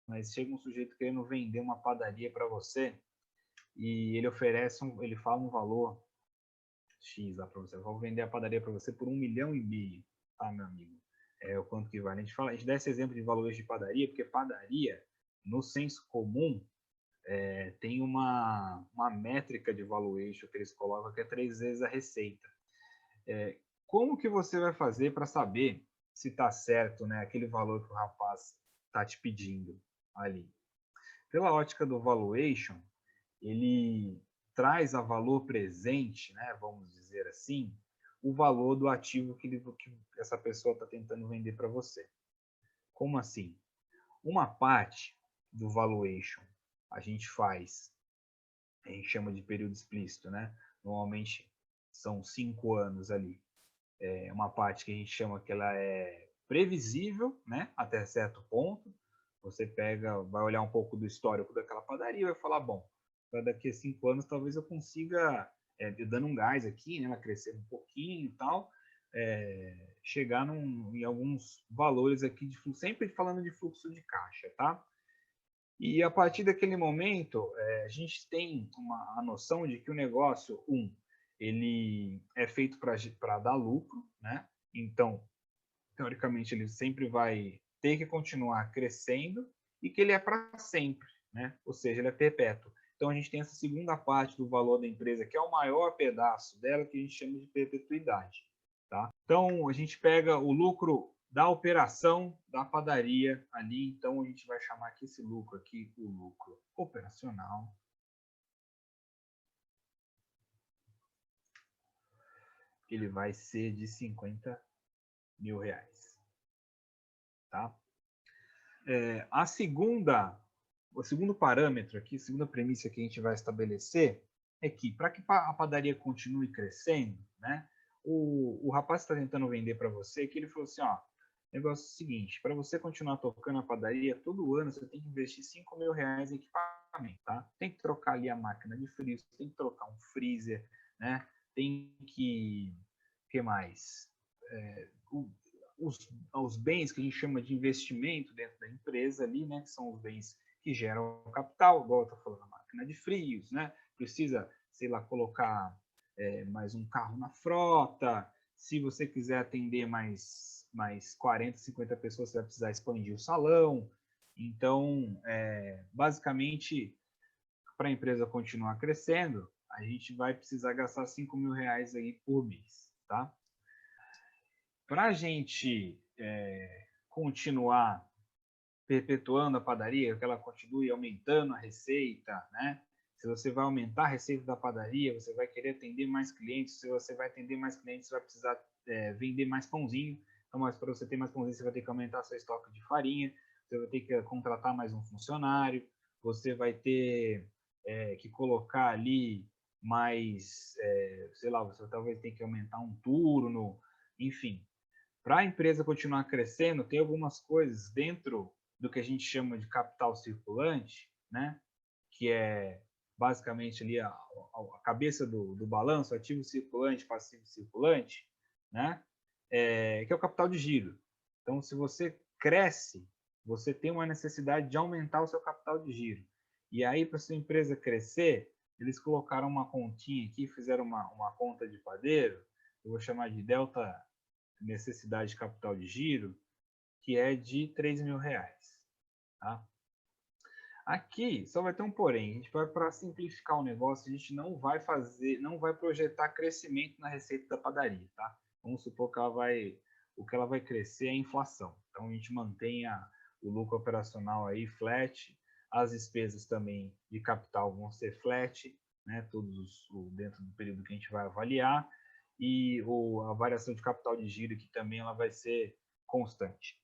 Mas chega um sujeito querendo vender uma padaria para você e ele oferece, ele fala um valor X lá para você. Eu vou vender a padaria para você por 1,5 milhão, tá, meu amigo? É o quanto que vale. A gente dá esse exemplo de valores de padaria, porque padaria, no senso comum, tem uma métrica de valuation que eles colocam que é 3 vezes a receita. Como que você vai fazer para saber se está certo, né, aquele valor que o rapaz está te pedindo ali? Pela ótica do valuation, ele traz a valor presente, né, vamos dizer assim, o valor do ativo que essa pessoa está tentando vender para você. Como assim? Uma parte do valuation a gente chama de período explícito, né? Normalmente são 5 anos ali. É uma parte que a gente chama que ela é previsível, né? Até certo ponto. Você vai olhar um pouco do histórico daquela padaria e vai falar, bom, para daqui a 5 anos talvez eu consiga, dando um gás aqui, né? Ela crescer um pouquinho e tal, chegar em alguns valores aqui de fluxo, sempre falando de fluxo de caixa, tá? E a partir daquele momento, a gente tem a noção de que o negócio, ele é feito para dar lucro, né? Então, teoricamente, ele sempre vai ter que continuar crescendo e que ele é para sempre, né? Ou seja, ele é perpétuo. Então, a gente tem essa segunda parte do valor da empresa, que é o maior pedaço dela, que a gente chama de perpetuidade, tá? Então, a gente pega o lucro da operação da padaria ali, então a gente vai chamar aqui esse lucro aqui, o lucro operacional. Ele vai ser de 50 mil reais, tá? O segundo parâmetro aqui, a segunda premissa que a gente vai estabelecer é que para que a padaria continue crescendo, né? O rapaz está tentando vender para você que ele falou assim, ó, negócio é o seguinte, para você continuar tocando a padaria, todo ano você tem que investir 5 mil reais em equipamento, tá? Tem que trocar ali a máquina de frio, tem que trocar um freezer, né? Tem que mais? Os bens que a gente chama de investimento dentro da empresa ali, né? Que são os bens que geram capital, igual eu estou falando, a máquina de frios, né? Precisa, sei lá, colocar mais um carro na frota. Se você quiser atender mais 40, 50 pessoas, você vai precisar expandir o salão. Então, basicamente, para a empresa continuar crescendo, a gente vai precisar gastar 5 mil reais aí por mês, tá? Para a gente continuar perpetuando a padaria, que ela continue aumentando a receita, né? Se você vai aumentar a receita da padaria, você vai querer atender mais clientes. Se você vai atender mais clientes, você vai precisar vender mais pãozinho. Então, mas para você ter mais pãozinho, você vai ter que aumentar seu estoque de farinha, você vai ter que contratar mais um funcionário, você vai ter que colocar ali mais, sei lá, você talvez tenha que aumentar um turno, enfim. Para a empresa continuar crescendo, tem algumas coisas dentro do que a gente chama de capital circulante, né? Que é basicamente ali a cabeça do balanço, ativo circulante, passivo circulante, né? Que é o capital de giro. Então, se você cresce, você tem uma necessidade de aumentar o seu capital de giro. E aí, para sua empresa crescer, eles colocaram uma continha aqui, fizeram uma conta de padeiro, eu vou chamar de delta necessidade de capital de giro, que é de 3 mil reais. Tá? Aqui só vai ter um porém. A gente vai, para simplificar o negócio, a gente não vai projetar crescimento na receita da padaria. Tá? Vamos supor que o que ela vai crescer é a inflação. Então a gente mantém o lucro operacional aí flat, as despesas também de capital vão ser flat, né? Todos dentro do período que a gente vai avaliar, e a variação de capital de giro aqui também ela vai ser constante.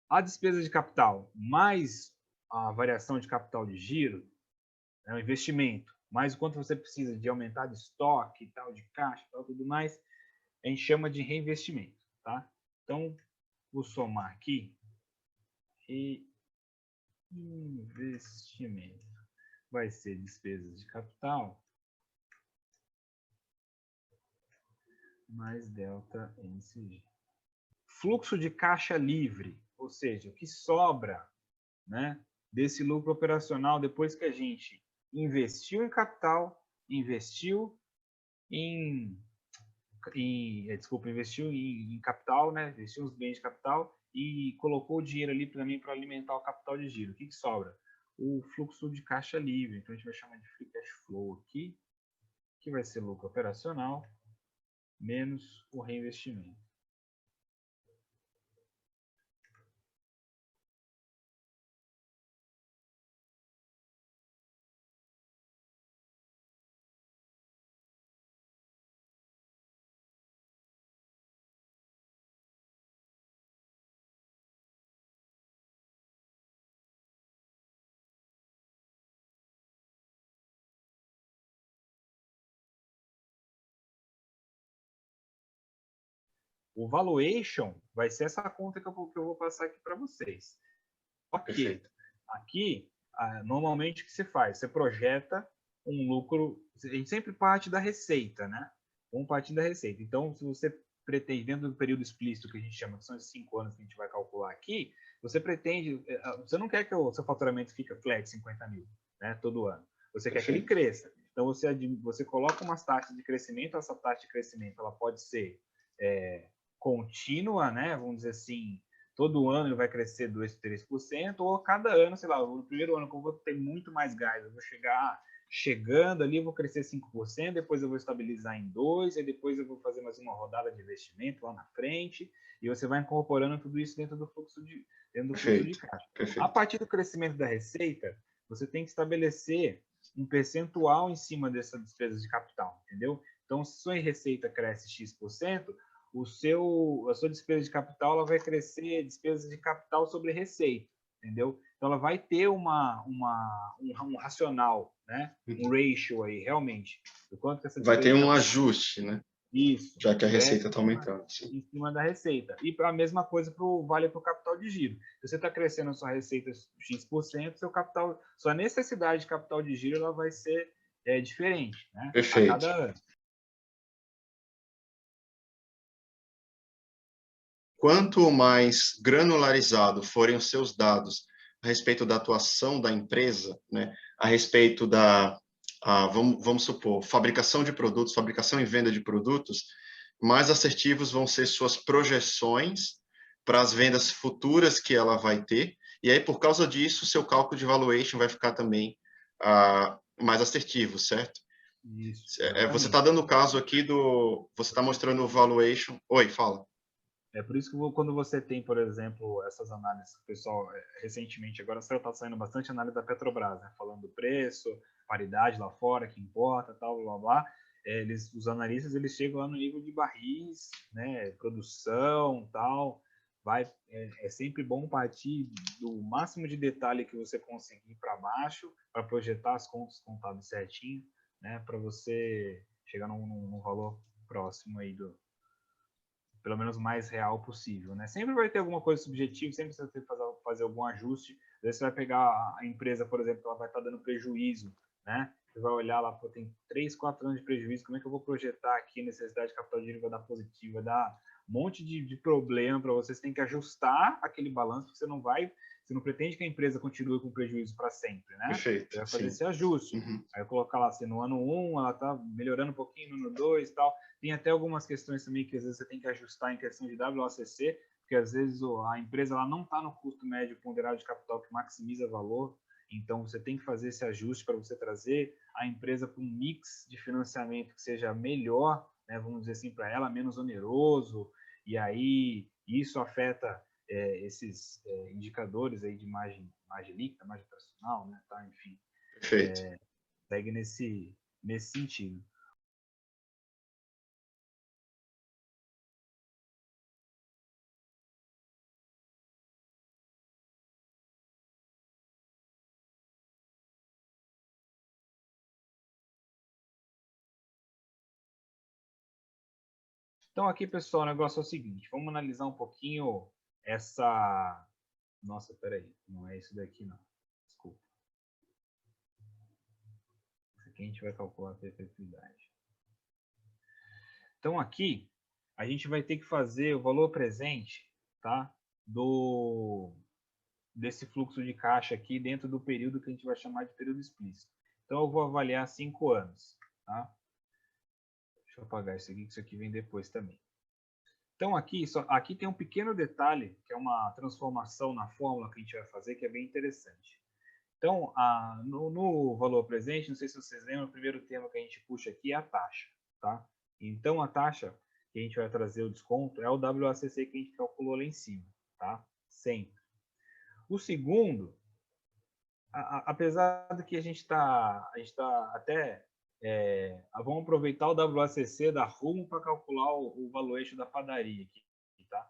A despesa de capital mais a variação de capital de giro, o investimento, mais o quanto você precisa de aumentar de estoque, tal, de caixa, tal, tudo mais, a gente chama de reinvestimento. Tá? Então, vou somar aqui investimento. Vai ser despesas de capital mais delta NCG. fluxo de caixa livre, ou seja, o que sobra, né, desse lucro operacional depois que a gente investiu em capital, investiu investiu em capital, né, investiu nos bens de capital e colocou o dinheiro ali também para alimentar o capital de giro. O que sobra? O fluxo de caixa livre. Então, a gente vai chamar de free cash flow aqui, que vai ser lucro operacional menos o reinvestimento. O valuation vai ser essa conta que eu vou passar aqui para vocês. Ok. Aqui, normalmente o que você faz? Você projeta um lucro, a gente sempre parte da receita, né? Vamos partir da receita. Então, se você pretende, dentro do período explícito que a gente chama, que são esses 5 anos que a gente vai calcular aqui, você pretende, você não quer que o seu faturamento fique flat 50 mil, né, todo ano. Você quer que ele cresça. Então, você coloca umas taxas de crescimento, essa taxa de crescimento ela pode ser contínua, né? Vamos dizer assim, todo ano ele vai crescer 2, 3%, ou cada ano, sei lá, no primeiro ano que eu vou ter muito mais gás, eu vou chegando ali, eu vou crescer 5%, depois eu vou estabilizar em 2%, e depois eu vou fazer mais uma rodada de investimento lá na frente, e você vai incorporando tudo isso dentro do fluxo de caixa. A partir do crescimento da receita, você tem que estabelecer um percentual em cima dessas despesas de capital, entendeu? Então, se sua receita cresce X%, a sua despesa de capital ela vai crescer despesa de capital sobre receita, entendeu? Então ela vai ter um racional, né? Um ratio aí, realmente. Do quanto que essa vai ter um ajuste, né? Isso. Já que a receita está aumentando. Em cima da receita. E a mesma coisa vale para o capital de giro. Se você está crescendo a sua receita X%, seu capital, sua necessidade de capital de giro ela vai ser diferente, né? Perfeito. A cada ano. Quanto mais granularizado forem os seus dados a respeito da atuação da empresa, né, a respeito da, vamos supor, fabricação de produtos, fabricação e venda de produtos, mais assertivos vão ser suas projeções para as vendas futuras que ela vai ter, e aí, por causa disso, seu cálculo de valuation vai ficar também mais assertivo, certo? Isso, você está dando o caso aqui você está mostrando o valuation... Oi, fala. É por isso que quando você tem, por exemplo, essas análises, o pessoal, recentemente, agora está saindo bastante análise da Petrobras, né, falando do preço, paridade lá fora, que importa, tal, blá, blá, blá. Os analistas, eles chegam lá no nível de barris, né, produção, tal. É sempre bom partir do máximo de detalhe que você conseguir para baixo, para projetar as contas contábeis certinho, né, para você chegar num valor próximo aí pelo menos mais real possível, né? Sempre vai ter alguma coisa subjetiva, sempre você vai ter que fazer algum ajuste. Às vezes você vai pegar a empresa, por exemplo, ela vai estar dando prejuízo, né? Você vai olhar lá, pô, tem 3, 4 anos de prejuízo, como é que eu vou projetar aqui a necessidade de capital de giro vai dar positivo, vai dar um monte de problema para você tem que ajustar aquele balanço, porque você não pretende que a empresa continue com prejuízo para sempre, né? Perfeito, você vai fazer sim. esse ajuste. Aí eu colocar lá, assim, no ano 1, ela está melhorando um pouquinho, no ano 2 e tal. Tem até algumas questões também que às vezes você tem que ajustar em questão de WACC, porque às vezes a empresa ela não está no custo médio ponderado de capital que maximiza valor, então você tem que fazer esse ajuste para você trazer a empresa para um mix de financiamento que seja melhor, né, vamos dizer assim, para ela, menos oneroso, e aí isso afeta esses indicadores aí de margem líquida, margem operacional, né, tá, enfim. Perfeito. Segue nesse sentido. Então aqui, pessoal, o negócio é o seguinte, vamos analisar um pouquinho essa... Nossa, peraí, não é isso daqui não, desculpa. Isso aqui a gente vai calcular a perpetuidade. Então aqui, a gente vai ter que fazer o valor presente tá? Desse fluxo de caixa aqui dentro do período que a gente vai chamar de período explícito. Então, eu vou avaliar 5 anos, tá? Deixa eu apagar isso aqui, que isso aqui vem depois também. Então, aqui tem um pequeno detalhe, que é uma transformação na fórmula que a gente vai fazer, que é bem interessante. Então, no valor presente, não sei se vocês lembram, o primeiro termo que a gente puxa aqui é a taxa, tá? Então, a taxa que a gente vai trazer o desconto é o WACC que a gente calculou lá em cima, tá? Sempre. O segundo, apesar de que a gente está até... vamos aproveitar o WACC da Rumo para calcular o valuation da padaria aqui, tá?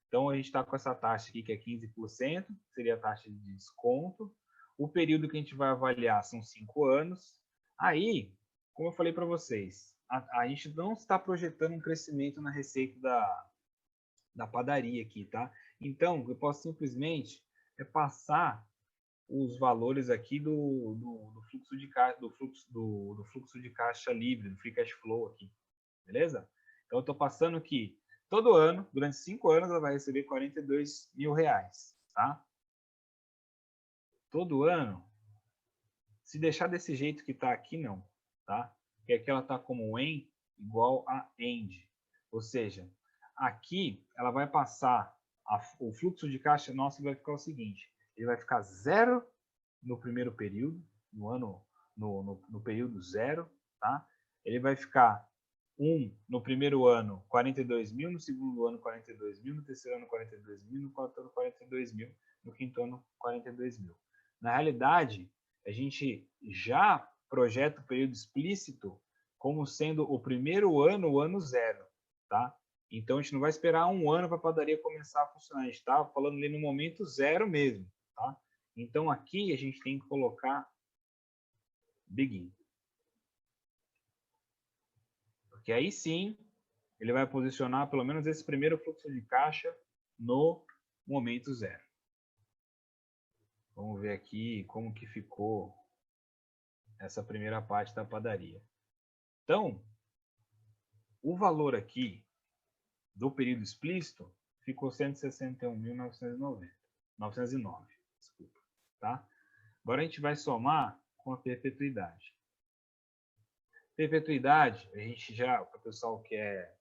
Então, a gente está com essa taxa aqui que é 15%, seria a taxa de desconto. O período que a gente vai avaliar são 5 anos. Aí, como eu falei para vocês, a gente não está projetando um crescimento na receita da padaria aqui, tá? Então, eu posso simplesmente passar os valores aqui do fluxo de caixa, do fluxo de caixa livre, do free cash flow aqui, beleza? Então, eu estou passando que todo ano, durante 5 anos, ela vai receber 42 mil reais, tá? Todo ano, se deixar desse jeito que está aqui, não, tá? Porque aqui ela está como em igual a end, ou seja, aqui ela vai passar o fluxo de caixa nosso vai ficar o seguinte, ele vai ficar 0 no primeiro período, no período 0, tá? Ele vai ficar 1 no primeiro ano, 42 mil, no segundo ano, 42 mil, no terceiro ano, 42 mil, no quarto ano, 42 mil, no quinto ano, 42 mil. Na realidade, a gente já projeta o período explícito como sendo o primeiro ano, o ano 0, tá? Então, a gente não vai esperar um ano para a padaria começar a funcionar, a gente está falando ali no momento 0 mesmo, tá? Então, aqui a gente tem que colocar begin. Porque aí sim, ele vai posicionar pelo menos esse primeiro fluxo de caixa no momento 0. Vamos ver aqui como que ficou essa primeira parte da padaria. Então, o valor aqui do período explícito ficou 161.909, desculpa, tá? Agora a gente vai somar com a perpetuidade. Perpetuidade, a gente já, para o pessoal que é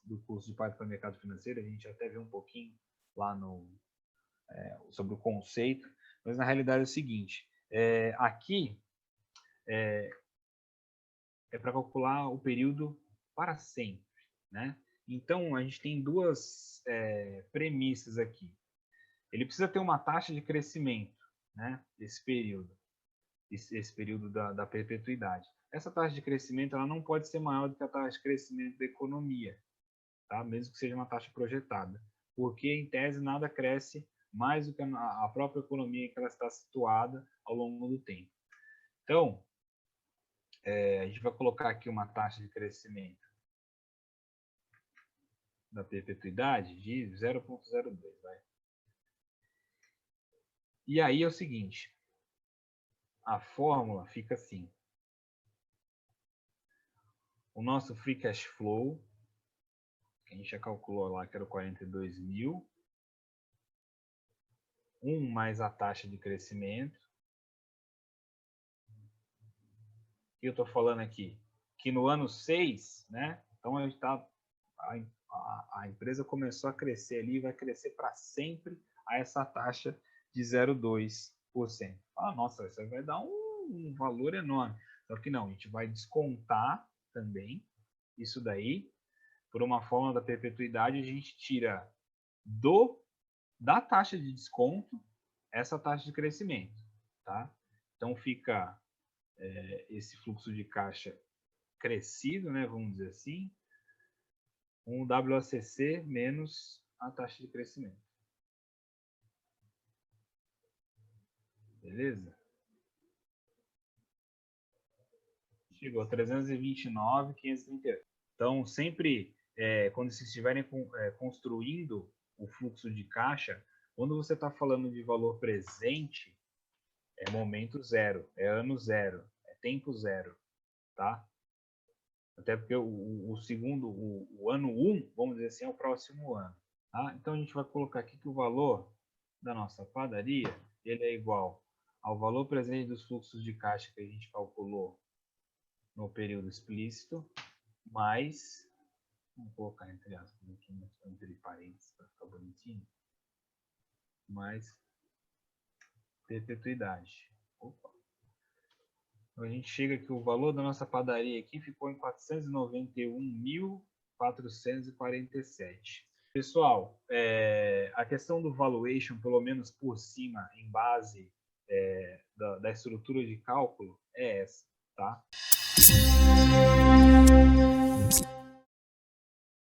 do curso de Python para Mercado Financeiro, a gente até viu um pouquinho lá sobre o conceito, mas na realidade é o seguinte, aqui é para calcular o período para sempre, né? Então, a gente tem duas premissas aqui. Ele precisa ter uma taxa de crescimento, né? Esse período da perpetuidade. Essa taxa de crescimento ela não pode ser maior do que a taxa de crescimento da economia, tá? Mesmo que seja uma taxa projetada, porque em tese nada cresce mais do que a própria economia em que ela está situada ao longo do tempo. Então, a gente vai colocar aqui uma taxa de crescimento da perpetuidade de 0,02, vai. E aí é o seguinte, a fórmula fica assim. O nosso free cash flow, que a gente já calculou lá que era o 42 mil, 1 mais a taxa de crescimento. O que eu estou falando aqui? Que no ano 6, né? Então a gente a empresa começou a crescer ali, vai crescer para sempre a essa taxa de 0,2%. Nossa, isso vai dar um valor enorme. Só que não, a gente vai descontar também isso daí. Por uma forma da perpetuidade, a gente tira da taxa de desconto essa taxa de crescimento, tá? Então fica esse fluxo de caixa crescido, né, vamos dizer assim, um WACC menos a taxa de crescimento. Beleza? Chegou a 329.538. Então, sempre quando vocês estiverem construindo o fluxo de caixa, quando você está falando de valor presente, é momento 0, é ano 0, é tempo 0, tá? Até porque o segundo, o ano 1, vamos dizer assim, é o próximo ano, Tá? Então, a gente vai colocar aqui que o valor da nossa padaria ele é igual ao valor presente dos fluxos de caixa que a gente calculou no período explícito, mais, vamos colocar entre aspas aqui, entre parênteses para ficar bonitinho, mais perpetuidade. Opa. Então, a gente chega que o valor da nossa padaria aqui ficou em 491.447. Pessoal, a questão do valuation, pelo menos por cima, em base da estrutura de cálculo, é essa, tá?